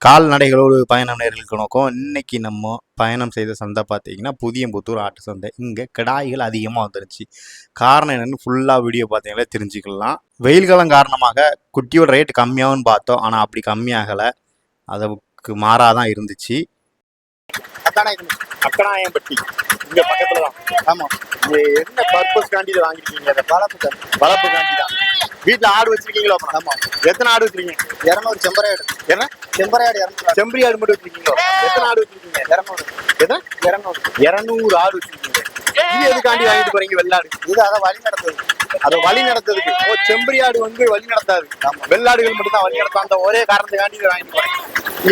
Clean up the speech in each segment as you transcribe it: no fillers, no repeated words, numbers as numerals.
கால்நடைகளோடு பயணம் நேர்களுக்கு நோக்கம். இன்னைக்கு நம்ம பயணம் செய்த சந்தை பார்த்தீங்கன்னா புதியம்புத்தூர் ஆட்டு சந்தை. இங்கே கிடாய்கள் அதிகமாக வந்துருச்சு. காரணம் என்னென்னு ஃபுல்லாக வீடியோ பார்த்தீங்களா தெரிஞ்சுக்கலாம். வெயில் காலம் காரணமாக குட்டியோட ரேட் கம்மியாகும்னு பார்த்தோம், ஆனால் அப்படி கம்மியாகலை, அதுக்கு மாறாதான் இருந்துச்சு. அக்கனாயம்பட்டி இங்க பக்கத்துல தான். ஆமா, என்ன பர்பஸ் காண்டி வாங்கிருக்கீங்க? வளர்ப்பு காண்டி தான். வீட்டுல ஆடு வச்சிருக்கீங்களோ? ஆமா. எத்தனை ஆடு வச்சிருக்கீங்க? 200 செம்பரி ஆடு. என்ன செம்பரி ஆடு? 200 செம்பரி ஆடு மட்டும் வச்சிருக்கீங்களோ? எத்தனை ஆடு வச்சிருக்கீங்க? 200. 200 ஆடு வச்சிருக்கீங்க. இது எதுக்காண்டி வாங்கிட்டு போறீங்க? வெள்ளாடு. இது அதை வழி நடத்துது. அதை வழி நடத்துறதுக்கு. செம்பரி ஆடு வழி நடத்தாது, வெள்ளாடுகள் மட்டும் தான் வழி நடத்தும். அந்த ஒரே காரணத்துக்காண்டி இதை வாங்கிட்டு போறேன்.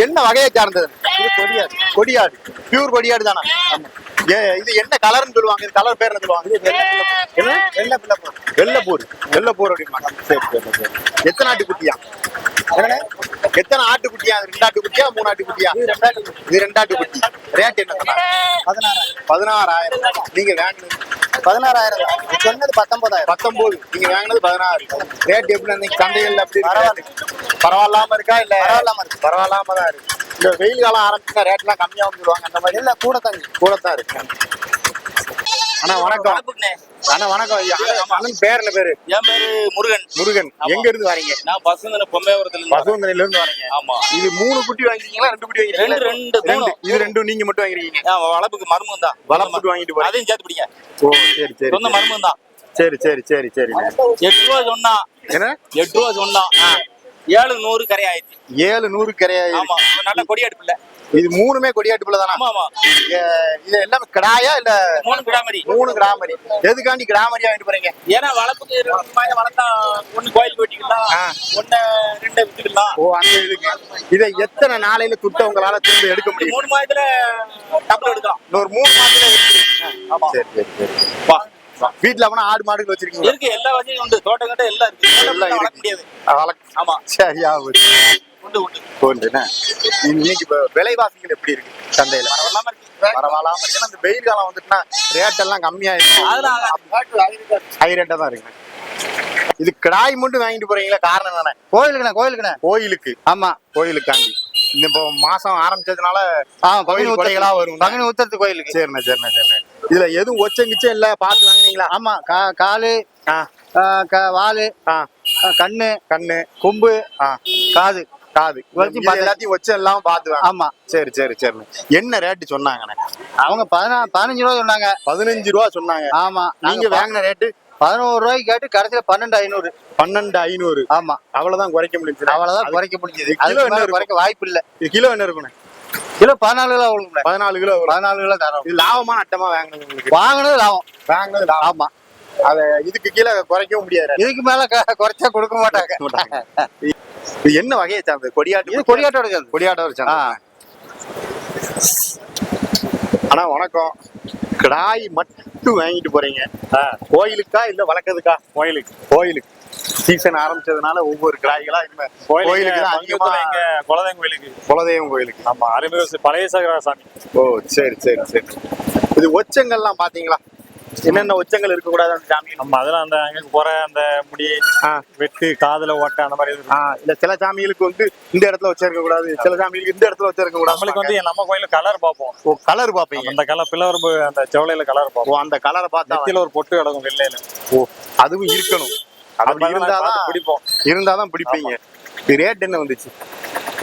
என்ன வகையை சார்ந்தது? இது கொடியாடு. கொடியாடு, பியூர் கொடியாடு தானே? இது என்ன கலர்னு சொல்லுவாங்க? இது கலர் பேர் என்ன சொல்லுவாங்க? வெள்ளப்பூர். வெள்ளப்பூர் அப்படிமா? சரி சரி சரி. எத்தனை ஆட்டுக்குட்டியா? எத்தனை ஆட்டுக்குட்டியா? 2 ஆட்டுக்குட்டியா 3 ஆட்டுக்குட்டியா? இது 2 ஆட்டுக்குட்டி. ரேட் என்ன? 16,000. நீங்க வாங்கினது 16,000. சொன்னது 19,000. நீங்க வாங்கினது 16. ரேட் எப்படி இருந்தீங்க சந்தைகள்? அப்படி பரவாயில்லாம இருக்கா? இல்ல பரவாயில்லாம தான் இருக்கு. இந்த வெயில் காலம் ஆரம்பிச்சுன்னா ரேட் எல்லாம் கம்மியாகும் சொல்லுவாங்க. அந்த மாதிரி இல்ல, கூடத்தான் இருக்கு. அண்ணா வணக்கம். அண்ணா வணக்கம். அண்ணன் பேர் என்ன பேரு? என் பேரு முருகன். முருகன், எங்க இருந்து வரீங்க? நான் பசுந்தனையில இருந்து வரீங்க. ஆமா. இது 3 குட்டி வாங்கிருக்கீங்களா? 2 குட்டி வாங்கிருக்கீங்க? இது 2 நீங்க மட்டும் வாங்கிருக்கீங்க? வளர்ப்புக்கு மருமகன் தான். வளர்ப்புக்கு வாங்கிட்டு போறீங்க. அதையும் சேர்த்து பிடிங்க. ஓ சரி சரி. சொந்த மருமகன் தான். சரி சரி சரி சரி. 8 ரூபா சொன்னா. என்ன 8 ரூபா சொன்னா? 700 கரை ஆயிடுச்சு. 700 கரை ஆயிடுச்சு. ஆமா, நல்ல கொடியாட்டு பிள்ளை. இது 3மே கொடியாட்டு பிள்ளை தானே? ஆமா. இது எல்லாமே கிடாயா இல்ல? 3 கிடாமரி. 3 கிடாமரி. எதுக்காண்டி கிடாமரியா வாங்கிட்டு போறீங்க? ஏன்னா வளர்ப்புக்கு வளர்த்தா ஒண்ணு கோயில் போட்டிக்கலாம், ஒண்ணு 2 வித்துக்கலாம். ஓ அந்த இதுக்கு. இதை எத்தனை நாளையில துட்ட உங்களால திரும்ப எடுக்க முடியும்? 3 மாதத்துல டபுள் எடுக்கலாம். இன்னொரு 3 மாதத்துல எடுக்கலாம். ஆமா. சரி சரி சரி. வா. வீட்டுல அப்பனா ஆடு மாடுகள் வச்சிருக்கீங்க? இருக்கு, எல்லா வகையும் உண்டு. தோட்டம் கட்ட எல்லாம் இருக்கு. எல்லாம் வளர்க்க முடியாது. ஆமா. சரியா இன்னைக்கு இப்ப விலைவாசிகள் எப்படி இருக்கு சந்தையில? பரவாயில்லாம இருக்கு. ஏன்னா இந்த வெயில் காலம் வந்துட்டுனா ரேட் எல்லாம் கம்மியாயிருக்கும். ஹை ரேட்டா தான் இருக்கு. இது கிடாய் மட்டும் வாங்கிட்டு போறீங்களா? காரணம் தானே? கோயிலுக்கு. ஆமா, கோயிலுக்காண்டி. இந்த இப்போ மாசம் ஆரம்பிச்சதுனால கொடைகளா வரும். பங்குனி உத்தரத்து கோயிலுக்கு. சரிண்ணா. இதுல எதுவும் ஒச்சங்கிச்சே இல்ல பாத்து வாங்கினீங்களா? ஆமா, காலு, வாலு, கண்ணு, கொம்பு, காது எல்லாத்தையும் வச்சு எல்லாம் பாத்துவாங்க. ஆமா. சரி. என்ன ரேட்டு சொன்னாங்கண்ணே? அவங்க 15 ரூபா சொன்னாங்க. 15 ரூபா சொன்னாங்க. ஆமா. நீங்க வாங்கின ரேட்டு 11 ரூபாய்க்கு கேட்டு கடைசியில 12,500. 12,500. ஆமா. அவ்வளவுதான் குறைக்க முடிஞ்சது. கிலோ என்ன குறைக்க வாய்ப்பு இல்ல. கிலோ என்ன இருக்குண்ணே? Kilo 14 kilo. 14 கிலோ தரோம். இது லாபமா நட்டமா வாங்கினது? வாங்கினது லாபம். ஆமா. அத இதுக்கு கீழே குறைக்கவும் முடியாது. இதுக்கு மேல குறைச்சா கொடுக்க மாட்டாங்க. இது என்ன வகையை சார்ந்தது? கொடியாட்டோட சேர்ந்து. அண்ணா வணக்கம். கிடாய் மட்டும் வாங்கிட்டு போறீங்க, கோயிலுக்கா இல்ல வளர்க்கறதுக்கா? கோயிலுக்கு. சீசன் ஆரம்பிச்சதுனால ஒவ்வொரு கிடாய்களா கோயிலுக்கு தான் அதிகமா. குலதெய்வம் கோயிலுக்கு. ஆமா, அருமையா பழைய சாமி. ஓ சரி. இது ஒச்சங்கள்லாம் பாத்தீங்களா? என்னென்ன ஒச்சங்கள் இருக்க கூடாது அந்த சாமி? நம்ம அதெல்லாம் அந்த அங்க போற அந்த முடி வெட்டு, காதுல ஓட்ட, அந்த மாதிரி இல்ல. சில சாமிகளுக்கு இந்த இடத்துல வச்சிருக்க கூடாது, சில சாமிகளுக்கு இந்த இடத்துல வச்சிருக்க கூடாது. நம்மளுக்கு நம்ம கோயில கலர் பார்ப்போம். ஓ கலர் பாப்பீங்க? அந்த கலர் பிள்ளவரம்பு, அந்த செவலையில கலர் பார்ப்போம். அந்த கலரை பார்த்தா நெத்தியில ஒரு பொட்டு கிடக்கும் வெள்ளையில. ஓ அதுவும் இருக்கணும். அப்படி இருந்தாதான் பிடிப்பீங்க. ரேட் என்ன வந்துச்சு?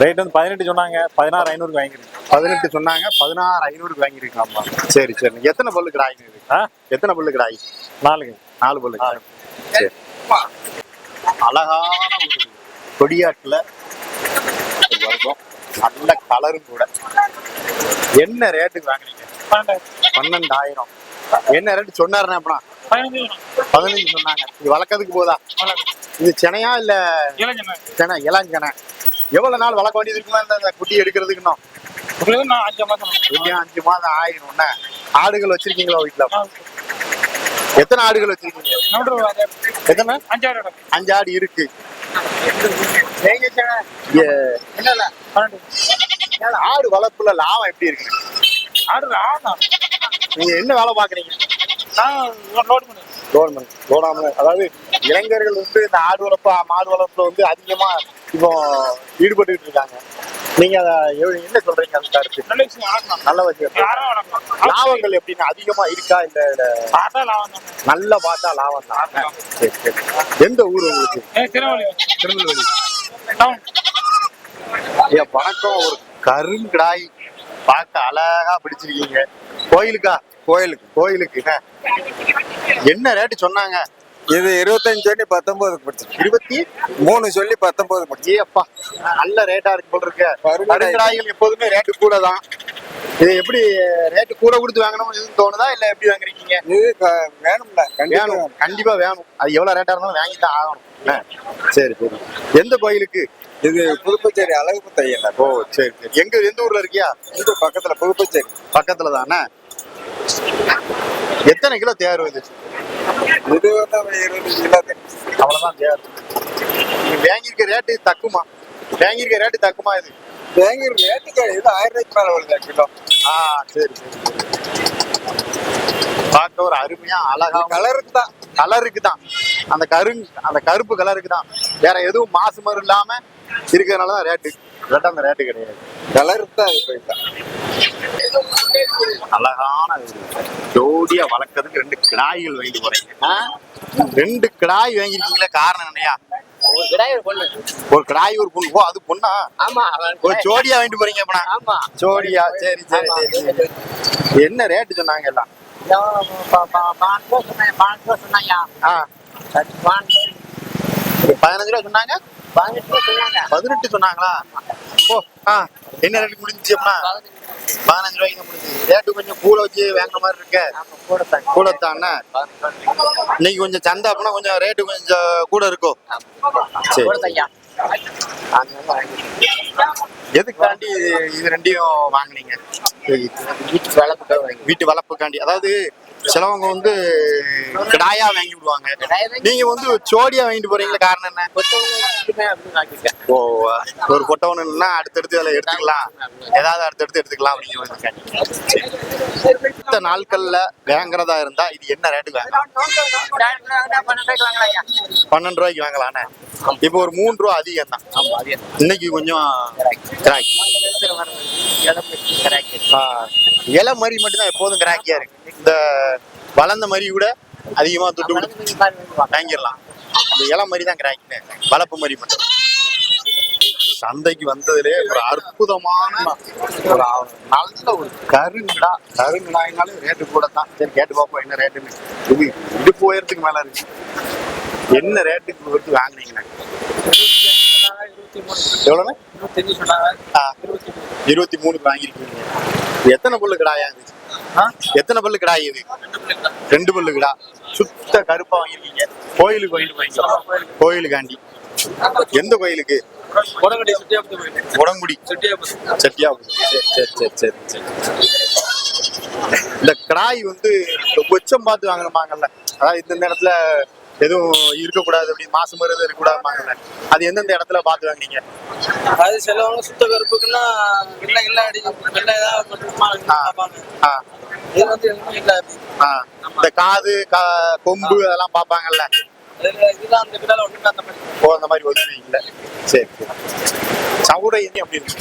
ரேட் 18 சொன்னாங்க, 16,500 வாங்கிருக்கு. 18 சொன்னாங்க, 16,500 வாங்கிருக்கு. ஆமா. சரி. எத்தனை பல்லு கிடாய்? எத்தனை பல்லு கிடாய்? 4 பல்லு. சரி. அழகான ஒரு கொடியாட்டுல வர்க்கம், நல்ல கலரும் கூட. என்ன ரேட்டுக்கு வாங்கினீங்க? 12,000. என்ன ரேட்டு சொன்னாருன்னா? அப்பனா 15 சொன்னாங்க. இது வளர்க்கறதுக்கு போதா? இது சென்னையா இல்ல இளஞ்சனை? எவ்வளவு நாள் வளர்க்க வேண்டியது இருக்குமா இந்த குட்டி எடுக்கிறதுக்குன்னா? 5 மாதம் ஆயிரும். ஆடுகள் வச்சிருக்கீங்களா வீட்டுல? எத்தனை ஆடுகள் வச்சிருக்கீங்க? எத்தனை? 5 ஆடு இருக்கு. ஆடு வளர்ப்புல லாபம் எப்படி இருக்கு? நீங்க என்ன வேலை பாக்குறீங்க? அதாவது இளைஞர்கள் இந்த ஆடு வளர்ப்பு, மாடு வளர்ப்புல அதிகமா இப்போ ஈடுபட்டு இருக்காங்க. நீங்க அதை என்ன சொல்றீங்க அந்த கருத்து? நல்ல விஷயம். லாபங்கள் எப்படின்னா அதிகமா இருக்கா இல்ல? நல்லா பார்த்தா லாபம் தான். சரி சரி. எந்த ஊர் உங்களுக்கு? திருநெல்வேலி. ஐயா வணக்கம். ஒரு கருங்கிடாய் பார்க்க அழகா பிடிச்சிருக்கீங்க. கோயிலுக்கா? கோயிலுக்கு என்ன ரேட்டு சொன்னாங்க? இது 25 சொல்லி 19 பிடிச்சி. 23 சொல்லி 19 பிடிச்சி. அப்பா நல்ல ரேட்டா இருக்கு போல இருக்கு. கருங்கடாய்கள் எப்போதுமே ரேட்டு கூட தான். இது எப்படி ரேட்டு கூட கொடுத்து வாங்கணும்னு தோணுதா இல்ல எப்படி வாங்குறீங்க? இது வேணும்ல, கண்டிப்பா வேணும். அது எவ்வளவு ரேட்டா இருந்தாலும் வாங்கிதான் ஆகணும். சரி சரி. எந்த கோயிலுக்கு? இது புதுப்பச்சேரி அழகு தையல். ஓ சரி சரி. எந்த ஊர்ல இருக்கியா? இது பக்கத்துல புதுப்பச்சேரி பக்கத்துல தானே. எத்தனை கிலோ தேர் இது? இது வந்து 20 கிலோ. அவ்வளவுதான் தேர். வாங்கியிருக்க ரேட்டு தக்குமா? இது வேங்கிற ரேட்டுக்கு இது 1000 ரூபாய்க்கு மேல வருது கிலோ. சரி சரி. பார்க்க ஒரு அருமையா அழகா கலருக்கு தான் அந்த கருப்பு கலருக்கு தான். வேற எதுவும் மாசு மரம் இல்லாம இருக்கிறதுனாலதான் ரேட்டு. அந்த ரேட்டு கிடையாது. கலருக்கு தான். அழகான ஜோடியா வளர்க்கறதுக்கு 2 கிடாய்கள் வாங்கிட்டு போறீங்க. 2 கிடாய் வாங்கிருக்கீங்களே, காரணம் என்னையா? ஒரு கிடாய் ஒரு பொண்ணு. ஓ அது பொண்ணா? ஆமா. ஒரு ஜோடியா வாங்கிட்டு போறீங்க அப்பனா? ஆமா ஜோடியா. சரி சரி சரி. என்ன ரேட்டு சொன்னாங்க எல்லாம்? 15 சொன்னாங்க. 15 ரூபா சொன்னாங்க. 18 சொன்னாங்களா? ஓ என்ன ரேட்டு முடிஞ்சிச்சு அப்படின்னா? 15 ரூபாய்க்கு முடிஞ்சு. ரேட்டு கொஞ்சம் கூட வச்சு வாங்குற மாதிரி இருக்க. கூடத்தானே. இன்னைக்கு கொஞ்சம் சந்தை அப்படின்னா கொஞ்சம் ரேட்டு கொஞ்சம் கூட இருக்கும். சரி. எதுக்காண்டி இது ரெண்டையும் வாங்குனீங்க? வீட்டு வளர்ப்புக்காண்டி. அதாவது சிலவங்க வந்து கிடாயா வாங்கி விடுவாங்க. நீங்க வந்து ஜோடியா வாங்கிட்டு போறீங்களா? காரணம் என்ன? ஓ ஒரு பொட்டவனுன்னா அடுத்தடுத்து அதில் எடுத்துக்கலாம். ஏதாவது அடுத்தடுத்து எடுத்துக்கலாம் அப்படிங்கிற நாட்கள்ல வாங்குறதா இருந்தா இது என்ன ரேட்டு வாங்கலாம்? 12 ரூபாய்க்கு வாங்கலானே. இப்போ ஒரு 3 ரூபா அதிகம் தான். இன்னைக்கு கொஞ்சம் இலை மாதிரி மட்டும்தான் எப்போதும் கிராக்கியா இருக்கு. இந்த வளர்ந்த மாதிரி கூட அதிகமா துட்டு வாங்கிடலாம். இந்த இலை மாதிரி தான் கிராக்கி. வளர்ப்பு மாதிரி மட்டும். சந்தைக்கு வந்ததுலே ஒரு அற்புதமான ஒரு நல்ல ஒரு கருங்கடாயினாலும் ரேட்டு கூட தான். சரி கேட்டு பார்ப்போம் என்ன ரேட்டுன்னு. இது இடுப்பு உயரத்துக்கு மேல இருக்கு. என்ன ரேட்டுக்கு கொடுத்து வாங்கினீங்கண்ணா? எவ்வளோண்ணா? 23 வாங்கிருக்கீங்க. எத்தனை பல்லு கிடாயா இருந்துச்சு? எத்தனை பல்லு கிடாய் இது? 2 பல்லு கிடா. சுத்த கருப்பா வாங்கிருக்கீங்க. கோயிலுக்கு வாங்கிட்டு போய் கோயிலுக்காண்டி. எந்த கோயிலுக்கு? உடங்குடி செட்டியாபுரம். சரி சரி சரி. இந்த கிடாய் வந்து கொச்சம் பார்த்து வாங்கணுமாங்கல்ல. அதாவது இந்த இடத்துல எதுவும் இருக்கக்கூடாது அப்படின்னு மாசு மருந்து இருக்கக்கூடாதுமாங்கல்ல. அது எந்தெந்த இடத்துல பார்த்து வாங்கினீங்க? அது சிலவங்க சுத்த கருப்புக்குன்னா இந்த காது கொம்பு அதெல்லாம் பார்ப்பாங்கல்ல. அந்த மாதிரி ஒண்ணுமே இல்லை. சரி சரி. சவுடை அப்படி இருக்கு.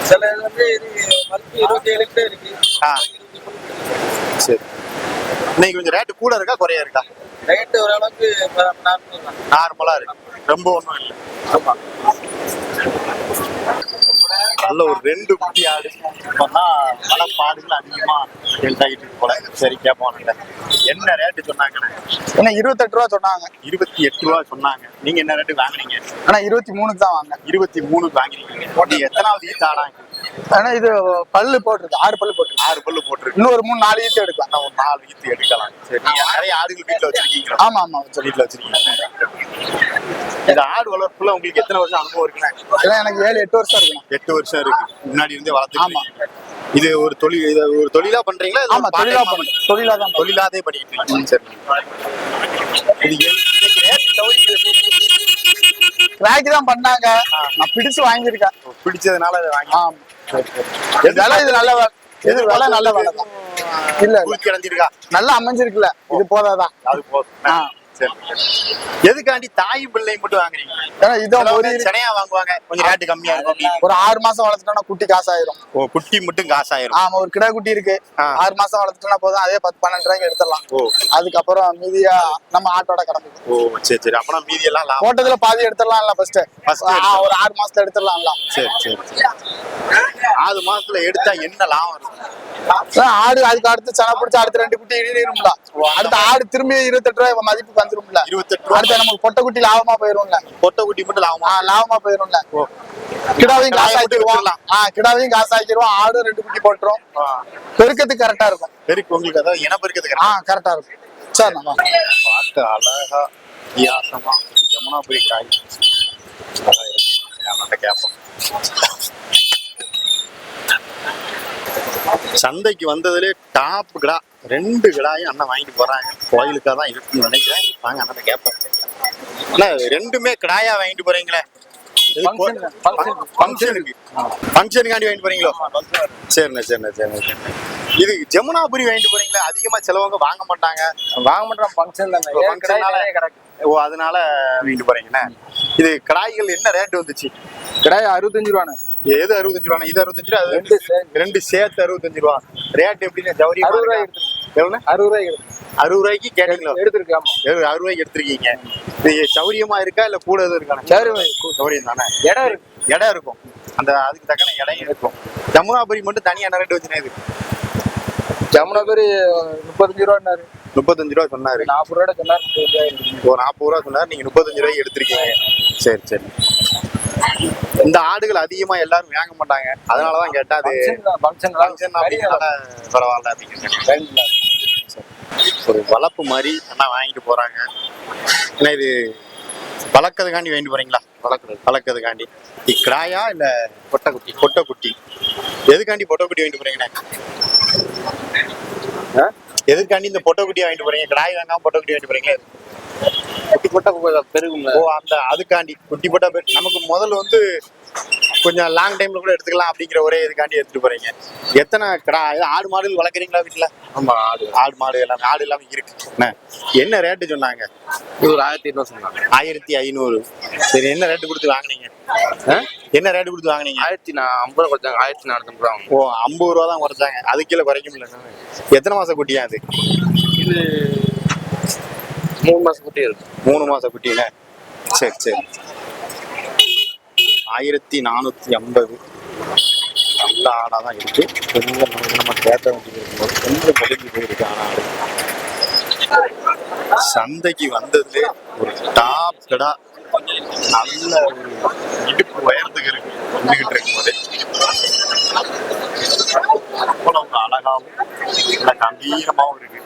சில இது வந்து 27 இருக்கு. சரி. இன்னைக்கு கொஞ்சம் ரேட்டு கூட இருக்கா குறையா இருக்கா? ரேட்டு ஓரளவுக்கு நார்மலா இருக்கு. ரொம்ப ஒன்றும் இல்லை. ஆமா. நல்ல ஒரு 2 குட்டி ஆடு. வளப்பாடுகள் அதிகமா எழுதாகிட்டு இருக்கு போல. சரி கேட்போம். என்ன ரேட்டு சொன்னாங்கண்ணே? ஏன்னா 28 ரூபா சொன்னாங்க. 28 ரூபா சொன்னாங்க. நீங்க என்ன ரேட்டு வாங்குனீங்க? ஆனா 23க்கு தான் வாங்க. 23க்கு வாங்கிருக்கீங்க. நீ எத்தனாவது ஈத்து ஆடாங்க? ஆனா இது பல்லு போட்டிருக்கு. 6 பல்லு போட்டிருக்கு. 6 பல்லு போட்டிருக்கு. இன்னும் ஒரு 3-4 ஈத்து எடுக்கலாம். ஒரு 4 ஈத்து எடுக்கலாம். சரி. நீங்க நிறைய ஆடுகள் வீட்டுல வச்சிருக்கீங்களா? ஆமா ஆமா வீட்டுல வச்சிருக்கீங்க. இந்த ஆடு வளர்ப்புல உங்களுக்கு எத்தனை வருஷம் அனுபவம் இருக்குண்ணே? எனக்கு 7-8 வருஷம் இருக்கு. 8 வருஷம் இருக்கு. முன்னாடி இருந்தே வளர்த்து. ஆமா. இது ஒரு தொழிலா பண்றீங்களா? ஆமா தொழிலா பண்றேன். தொழிலாதே பண்ணிட்டு இருக்கீங்க. சரி. கிராக்கி தான் பண்ணாங்க. நான் பிடிச்சு வாங்கியிருக்கேன். பிடிச்சதுனால அதை வாங்கி. ஆமா. இது நல்ல இது விலை நல்ல விலை தான். இல்ல பூச்சி அடைஞ்சிருக்கா? நல்லா அமைஞ்சிருக்குல்ல. இது போதாதான். அது போதும். சரி. எதுக்காண்டி தாயும் பிள்ளையும் மட்டும் வாங்குறீங்க? ஏன்னா இதான் சிலவங்க ஒரு சினையா வாங்குவாங்க, கொஞ்சம் ரேட்டு கம்மியா இருக்கும் அப்படின்னு. ஒரு 6 மாசம் வளர்த்துட்டோம்னா குட்டி காசாயிரும். ஓ, குட்டி மட்டும் காசாயிரும். ஆமா, ஒரு கிடா குட்டி இருக்கு, ஆ. 6 மாசம் வளர்த்துட்டோம்னா போதும், அதே 10-12 ரூபாய்க்கு எடுத்துடலாம். ஓ அதுக்கப்புறம் மீதியா நம்ம ஆட்டோட கிடக்கு. ஓ சரி சரி. அப்பனா மீதி எல்லாம் லாபம். போட்டதுல பாதி எடுத்துடலாம்ல ஃபர்ஸ்ட். First எடுத்துடலாம். ஒரு 6 மாசத்துல எடுத்துடலாம்ல. சரி சரி சரி. 6 மாசத்துல எடுத்தா என்ன லாபம் இருக்கும்? ஆடு அதுக்கு அடுத்து சனை பிடிச்சி அடுத்த 2 குட்டி ஈடும்ல. அடுத்த ஆடு திரும்பி 28 ரூபாய் மதிப்புக்கு வந்துரும்ல. 28 ரூபா. அடுத்து நமக்கு பொட்டை குட்டி லாபமா போயிரும்ல. பொட்டை குட்டி மட்டும் லாபமா? லாபமா போயிரும்ல. ஓ, கிடாவையும் கிடாயை மட்டும் காசாக்கிடுவோம். விட்டுடலாம். கிடாவையும் காசாக்கிடுவோம், ஆடு 2 குட்டி போட்டுரும். பெருக்கத்துக்கு கரெக்டா இருக்கும். பெருக்கு உங்களுக்கு அதாவது இனப்பெருக்கத்துக்கு கரெக்டா இருக்கும். சரி, நம்ம பார்க்க அழகா வித்தியாசமா ஜமுனாபுரி காய் கேட்போம். சந்தைக்கு வந்ததுலே டாப் கிடா 2 கிடாயும் அண்ணன் வாங்கிட்டு போறாங்க. கோயிலுக்காக தான் இருக்குன்னு நினைக்கிறேன். வாங்க அண்ணன் கேட்போம். அண்ணா, 2மே கிடாயா வாங்கிட்டு போறீங்களே? ஃபங்க்ஷனுக்கு ஃபங்க்ஷனுக்காண்டி வாங்கிட்டு போறீங்களோ? சரிண்ணே சரிண்ணே சரிண்ணே சரிண்ணே. இது ஜமுனாபுரி வாங்கிட்டு போறீங்களா? அதிகமா சிலவங்க வாங்க மாட்டாங்க. வாங்க மாட்டோம், ஃபங்க்ஷன் தானே. ஓ, ஃபங்க்ஷனால கிடக்கு. ஓ, அதனால வாங்கிட்டு போறீங்கண்ணே. இது கடாய்கள் என்ன ரேட் வந்துச்சு? கிடாய் 65 ரூபாண்ணே. எது 65 ரூபா? இது 65 ரூபா, அது ரெண்டு சேர்த்து 65 ரூபா. ரேட் எப்படின்னா ஜவுரி 60 ரூபாய் எவ்வளவு? 60 ரூபாய்க்கு 60 ரூபாய்க்கு கேட்டீங்களோ? எடுத்துருக்காம 60 ரூபாய்க்கு எடுத்திருக்கீங்க. இது சௌரியமா இருக்கா இல்ல கூட எதுவும் இருக்கானே? சௌரியம் தானே. இடம் இருக்கு. இடம் இருக்கும், அந்த அதுக்கு தக்கன இடம் இருக்கும். ஜமுனாபுரி மட்டும் தனியா என்ன ரேட் வச்சுனே? இது ஜமுனா பேரு 35 ரூபான்னாரு. 35 ரூபா சொன்னாரு. 40 ரூபா சொன்னாரு. ஒரு 40 ரூபா சொன்னாரு, நீங்க 35 ரூபாய்க்கு எடுத்திருக்கீங்க. சரி சரி. இந்த ஆடுகள் அதிகமா எல்லாரும் வாங்க மாட்டாங்க, அதனாலதான் கேட்டா. அது ஃபங்க்ஷன் அப்படிங்கறதால பரவாயில்ல அப்படிங்கிறேன். ஒரு வளர்ப்பு மாதிரி அண்ணா வாங்கிட்டு போறாங்க. ஏன்னா இது வளர்க்கறதுக்காண்டி வாங்கிட்டு போறீங்களா? வளர்க்கறதுக்காண்டி. இது கிடாயா இல்ல பொட்டை குட்டி? எதுக்காண்டி பொட்டை குட்டி வாங்கிட்டு போறீங்கண்ணே? எதுக்காண்டி இந்த பொட்டை குட்டி வாங்கிட்டு போறீங்க? கிடாய் வாங்காம பொட்டை குட்டி வாங்கிட்டு போறீங்களா? குட்டி போட்டா பெருகும். ஓ, அந்த அதுக்காண்டி குட்டி போட்டா நமக்கு முதல்ல வந்து கொஞ்சம் லாங் டைம்ல கூட எடுத்துக்கலாம் அப்படிங்கிற ஒரே இதுக்காண்டி எடுத்துட்டு போறீங்க. எத்தனை கடா ஆடு மாடுகள் வளர்க்குறீங்களா வீட்டுல? ஆமா, ஆடு மாடு எல்லாமே ஆடு எல்லாமே இருக்கு. என்ன ரேட்டு சொன்னாங்க? இது ஒரு 1500 சொன்னாங்க. 1500. சரி, என்ன ரேட்டு கொடுத்து வாங்குனீங்க? என்ன ரேட்டு கொடுத்து வாங்குனீங்க? 1050 குறைச்சாங்க. 1450 ரூபா. ஓ, 50 ரூபா தான் குறைச்சாங்க. அது கீழே குறைக்க முடியல. எத்தனை மாசம் குட்டியா அது? இது 3 மாசம் குட்டி இருக்கு. 3 மாசம் குட்டியில. சரி சரி. 1450. நல்ல ஆடா தான் இருக்கு. கொஞ்சம் நம்ம கேட்ட வேண்டியது இருக்கும்போது கொஞ்சம் முடிஞ்சு போயிருக்கு. ஆனால் சந்தைக்கு வந்ததுல ஒரு டாப் கடா நல்ல ஒரு இடுப்பு உயரத்துக்கு இருக்கு. நின்றுகிட்டு இருக்கும்போது அவ்வளவு அழகாவும் நல்ல கம்பீரமாவும் இருக்கு.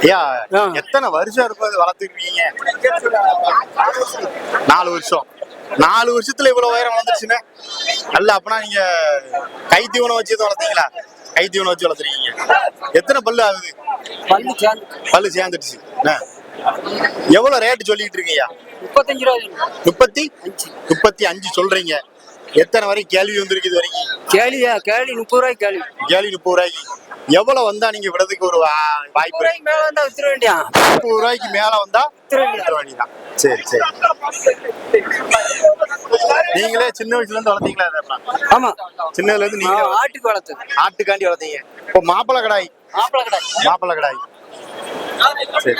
ஐயா, எத்தனை வருஷம் இருக்கும் அது வளர்த்துருக்கீங்க? 4 வருஷம். 4 வருஷத்துல இவ்வளவு உயரம் வளர்ந்துருச்சுன்னு அல்ல. அப்பனா நீங்க கை தீவனம் வச்சு வளர்த்தீங்களா? கை தீவனம் வச்சு வளர்த்துருக்கீங்க. எத்தனை பல்லு ஆகுது? பல்லு சேர்ந்துடுச்சு. எவ்வளவு ரேட்டு சொல்லிட்டு இருக்கீங்க? 35 ரூபா. 35 சொல்றீங்க. எத்தனை வரைக்கும் கேள்வி வந்திருக்கு இது வரைக்கும்? கேள்வி 30 ரூபாய்க்கு கேள்வி. 30 ரூபாய்க்கு. எவ்வளவு வந்தா நீங்க விடுறதுக்கு ஒரு வாய்ப்பு? 30 ரூபாய்க்கு மேல வந்தா வித்துற வேண்டியா? 30 ரூபாய்க்கு மேல வந்தா வித்துற வேண்டியதான். சரி சரி. நீங்களே சின்ன வயசுல இருந்து வளர்த்தீங்களா? ஆமா, சின்னதுல இருந்து நீங்க ஆட்டுக்கு வளர்த்து. ஆட்டுக்காண்டி வளர்த்தீங்க. இப்போ மாப்பிளை கடாய். சரி.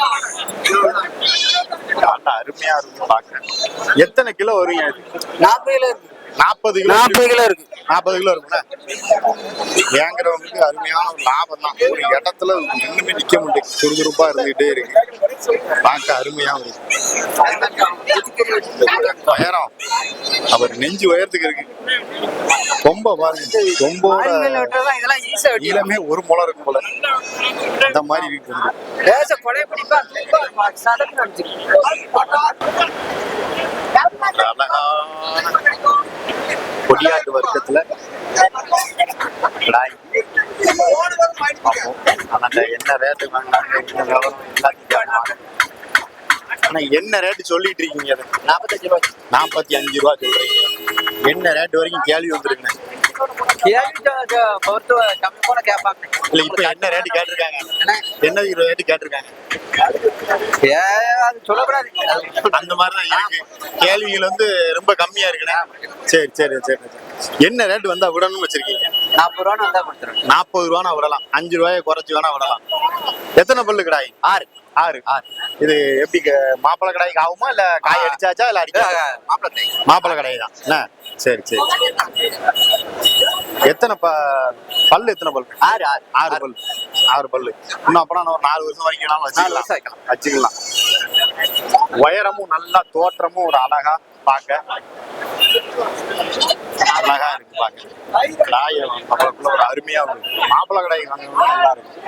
அருமையா இருக்கு பாக்க. எத்தனை கிலோ வருவீங்க? 40 கிலோ இருக்கு. 40 கிலோ. 40 கிலோ இருக்கு. 40 கிலோ இருக்கும்ல. ஏங்குறவங்களுக்கு அருமையான ஒரு லாபம் தான். ஒரு இடத்துல இன்னுமே நிக்க முடியும், சுறுசுறுப்பா இருந்துகிட்டே இருக்கு. பார்க்க அருமையா இருக்கு. உயரம் அவர் நெஞ்சு உயரத்துக்கு இருக்கு. ரொம்ப பாருங்க, ரொம்போட நீளமே 1 முழம் இருக்கும் போல. இந்த மாதிரி இருக்கு. கொடியாட்டு வர்க்கத்துல என்ன ரேட்டு வாங்கினாங்க, எல்லாத்தையும் ஆனா என்ன ரேட்டு சொல்லிட்டு இருக்கீங்க அதை? 45 ரூபாய் 45 ரூபா சொல்றீங்க. என்ன ரேட் வரைக்கும் கேள்வி வந்திருக்குண்ணே? பொறுத்து கம்மி போன கேட்பாங்க. இல்ல இப்ப என்ன ரேட்டு கேட்டிருக்காங்க? என்ன ரேட்டு கேட்டிருக்காங்க? அது சொல்லக்கூடாது. அந்த மாதிரிதான் இருக்கு. கேள்விகள் வந்து ரொம்ப கம்மியா இருக்குண்ணே. சரி சரி சரி. என்ன ரேட் வந்தா விடணும்னு வச்சிருக்கீங்க? 40 ரூபா வந்தா கொடுத்துருவேன். 40 ரூபானா விடலாம், 5 ரூபாயை குறைச்சு வேணா விடலாம். எத்தனை பல்லு கிடாய்? 6. 6. இது எப்படி மாப்பிள்ளை கடாய்க்கு ஆகுமா இல்ல காய் அடிச்சாச்சா இல்ல அடிச்சா? மாப்பிள்ளை கடாய் தான் என்ன? சரி சரி. எத்தனை பல்லு எத்தனை பல்லு? 6 பல்லு. 6 பல்லு. இன்னும் அப்பனா ஒரு 4 வருஷம் வரைக்கும் வச்சுக்கலாம். உயரமும் நல்லா தோற்றமும் ஒரு அழகா பார்க்க அழகா இருக்கு பாக்க. கடாய் ஒரு அருமையா இருக்கு. மாப்பிள்ளை கடாய் வாங்கணும்னா நல்லா இருக்கும்.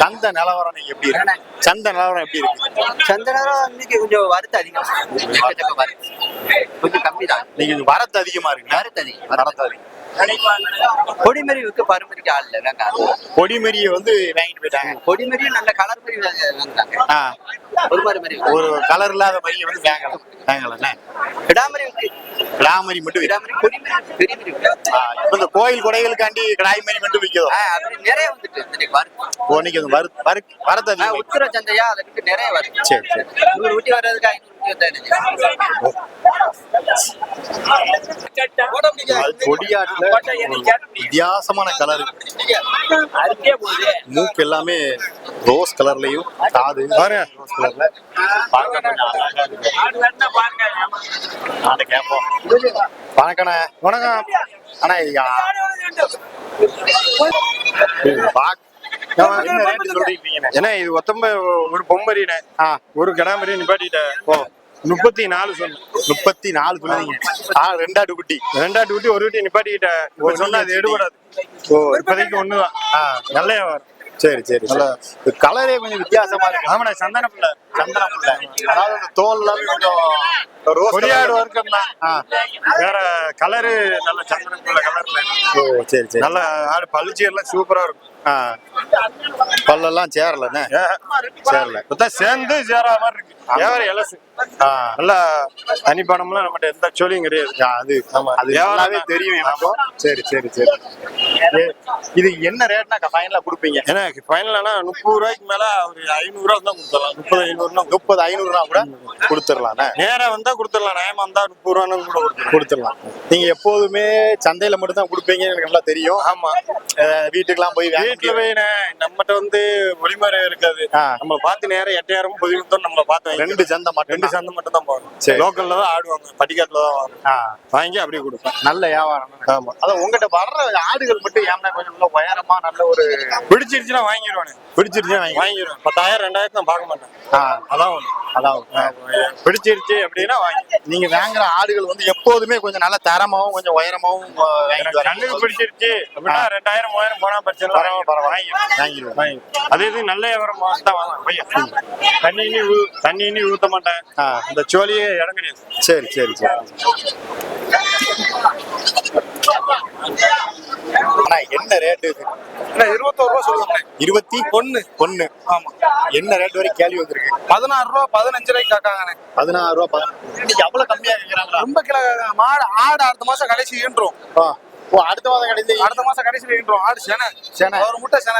சந்தை நிலவரம் நீங்க எப்படி இருக்கு? சந்தை நிலவரம் எப்படி இருக்கு? சந்தனம் இன்னைக்கு கொஞ்சம் வரத்து அதிகம். கொஞ்சம் கம்மி தான். நீங்க வரத்து அதிகமா இருக்கு. வரத்து அதிகம். வரத்து அதிகம். கொடிமரி விற்க பருமரிக்கு ஆள் இல்லை. கொடிமரியை வந்து வாங்கிட்டு போயிட்டாங்க. கொடிமரியும் நல்ல கலர் மரி வாங்குறாங்க. ஒரு மாதிரி மரி ஒரு கலர் இல்லாத மரியை வந்து வாங்கலாம். கிடாமரி விற்கு. கிடாமரி மட்டும் கிடாமரி கொடிமரி பெரிய மரி விற்கு. இப்ப இந்த கோயில் கொடைகளுக்காண்டி கிடாய் மரி மட்டும் விற்கிறோம். அப்படி நிறைய வந்துட்டு இன்னைக்கு வரத்து அதிகம். உத்தர சந்தையா அதுக்கு நிறைய வருது. சரி சரி. 100 ஊட்டி வர்றதுக்கு 500 கொடியாட்டுல வித்தியாசமான கலர். மூக்கு எல்லாமே ரோஸ் கலர்லயும், காது ரோஸ் கலர்ல பார்க்க கொஞ்சம் அழகா இருக்கு. அதை கேட்போம். வணக்கண்ணே. வணக்கம் அண்ணா. என்ன ரேட்டு சொல்றீங்க? ஏன்னா இது ஒரு பொம்மரினே ஒரு கிடாமரி நிப்பாட்டிட்டேன். 34 சொன்னேன். 34 சொன்னீங்க. 2 குட்டி 2 குட்டி ஒரு குட்டி நிப்பாட்டிக்கிட்டேன். சொன்னா அது எடுபடாது. இப்போதைக்கு ஒண்ணுதான். நல்ல வியாபாரம். சரி சரி. கலரே கொஞ்சம் வித்தியாசமா இருக்கு. ஆமாண்ணா சந்தன பிள்ளை. சந்தன பிள்ளை. அதாவது அந்த தோல் எல்லாமே கொஞ்சம் கொடியாடு வர்க்கம் தான். வேற கலரு நல்ல சந்தன பிள்ளை கலர்ல. ஓ சரி சரி. நல்ல ஆடு பளிச்சு எல்லாம் சூப்பரா இருக்கும். பல்லெல்லாம் சேரலண்ணே. சேரல. இப்பதான் சேர்ந்து சேரா மாதிரி இருக்கு. வியாபாரம் எலசு. நல்லா தனி பணம்லாம் நம்மகிட்ட எந்த சொல்லியும் கிடையாது. அது வியாபாரமே தெரியும் எனக்கும். சரி சரி சரி. இது என்ன ரேட்னா ஃபைனலா கொடுப்பீங்க? ஏன்னா ஃபைனலானா 30 ரூபாய்க்கு மேல ஒரு 500 ரூபா தான் கொடுத்துடலாம். 30 500 கூட கொடுத்துடலாம். நேரா வந்தா கொடுத்துடலாம். நியாயமா வந்தா 30 ரூபான்னு கூட கொடுத்துடலாம். நீங்க எப்போதுமே சந்தையில மட்டும் தான் கொடுப்பீங்க எனக்கு நல்லா தெரியும். ஆமா. வீட்டுக்கெல்லாம் போய் வீட்டுல போய் நம்மகிட்ட வந்து ஒளிமறை இருக்காது. நம்ம பார்த்து நேரம் 8000 10,000 நம்மள பார்த்து 2 சந்தை மட்டும் தான் போகணும். லோக்கல்ல தான் ஆடுவாங்க. படிக்காட்டுல தான் வாங்கி அப்படியே கொடுப்பேன். நல்ல வியாபாரம். ஆமா. அதான் உங்ககிட்ட வர்ற ஆடுகள் மட்டும் ஏன்னா கொஞ்சம் நல்லா உயரமா நல்ல ஒரு பிடிச்சிருச்சுன்னா வாங்கிடுவானு. பிடிச்சிருச்சுன்னா வாங்கிடுவேன். 10,000 2,000 நான் பார்க்க மாட்டேன். அதான் ஒண்ணு. அதான் பிடிச்சிருச்சு அப்படின்னா வாங்கி. நீங்க வாங்குற ஆடுகள் வந்து எப்போதுமே கொஞ்சம் நல்ல தரமாவும் கொஞ்சம் உயரமாவும் கண்ணுக்கு பிடிச்சிருச்சு அப்படின்னா 2000 3000 போனா பிரச்சனை வாங்கிடுவேன். அதே இது நல்ல வியாபாரம் தான் வாங்க பையன். தண்ணி ஊத்த மாட்டேன். இந்த சோழியே இடம் கிடையாது. சரி சரி சரி. என்ன ரேட்டு இது? 21 ரூபா சொல்லுங்க. 21. ஆமா. என்ன ரேட் வரைக்கும் கேள்வி வந்திருக்கு? 16 ரூபா 15 ரூபாய்க்கு கேட்காங்கண்ணே. 16 ரூபா. இன்னைக்கு அவ்வளவு கம்மியா கேக்குறாங்களா? ரொம்ப மாடு ஆடு அடுத்த மாசம் கடைசி ஈன்றோம். அடுத்த மாதம் கடைசி அடுத்த மாசம் கடைசியில் ஈன்றோம். ஆடு சென ஒரு முட்டை சென.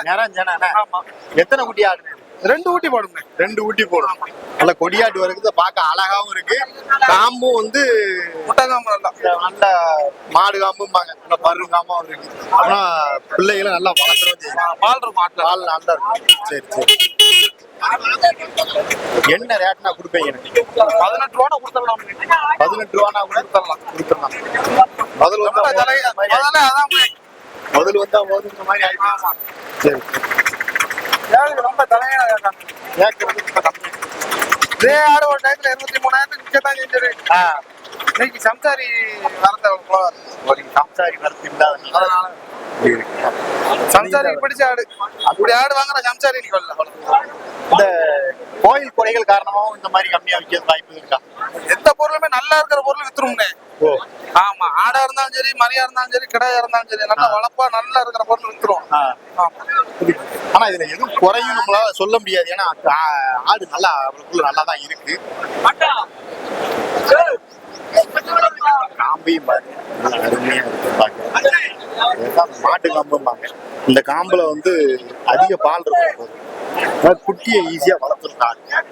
ஆமா. எத்தனை குட்டி ஆடு? 2 ஊட்டி போடுங்க. 2 ஊட்டி போடும். நல்ல கொடியாட்டு வருது. பார்க்க அழகாவும் இருக்கு. காம்பும் வந்து முட்டை காம்பு நல்ல மாடு காம்பும்பாங்க. நல்ல பரு காம்பும் இருக்கு. ஆனா பிள்ளைகளை நல்லா வளர்க்குறோம் செய்யும். பால் இருக்கும். பால் நல்லா இருக்கும். சரி சரி. என்ன ரேட்னா கொடுப்பீங்க? 18 ரூபா கொடுத்துடலாம். 18 ரூபானா கொடுத்துடலாம். முதல் வந்தா இந்த மாதிரி ஆயிடுச்சு. சரி. ரொம்ப தலையா இதே ஆடு ஒரு டைம்ல 23,000 நிக்கத்தான் செஞ்சது. இன்னைக்கு சம்சாரி சம்சாரி வரத்து இல்லாத சம்சாரிக்கு பிடிச்ச ஆடு. அப்படி ஆடு வாங்குற சம்சாரி நீ வரல. இந்த கோயில் கொடைகள் காரணமாவும் இந்த மாதிரி கம்மியா விற்கிறது வாய்ப்பு இருக்கா? எந்த பொருளுமே நல்லா இருக்கிற பொருள் வித்துரும்னே. ஆமா. ஆடா இருந்தாலும் சரி, மரியா இருந்தாலும் சரி, கிடாயா இருந்தாலும் சரி, நல்லா வளப்பா நல்லா இருக்கிற பொருள் வித்துரும். ஆனா இதுல எதுவும் குறையும் நம்மளால சொல்ல முடியாது. ஏன்னா ஆடு நல்லா அவளுக்குள்ள நல்லா தான் இருக்கு. காம்பையும் பாருங்க நல்லா அருமையா இருக்கு பாக்க. மாட்டு காம்பும்பாங்க. இந்த காம்புல வந்து அதிக பால் இருக்கும். குட்டியை ஈஸியா வளர்த்துருக்காங்க.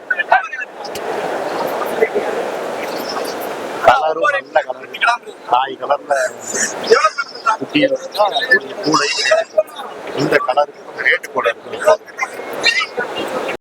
கலரும் நல்ல கலர், தாய் கலர்ல குட்டியை கூடை இந்த கலர்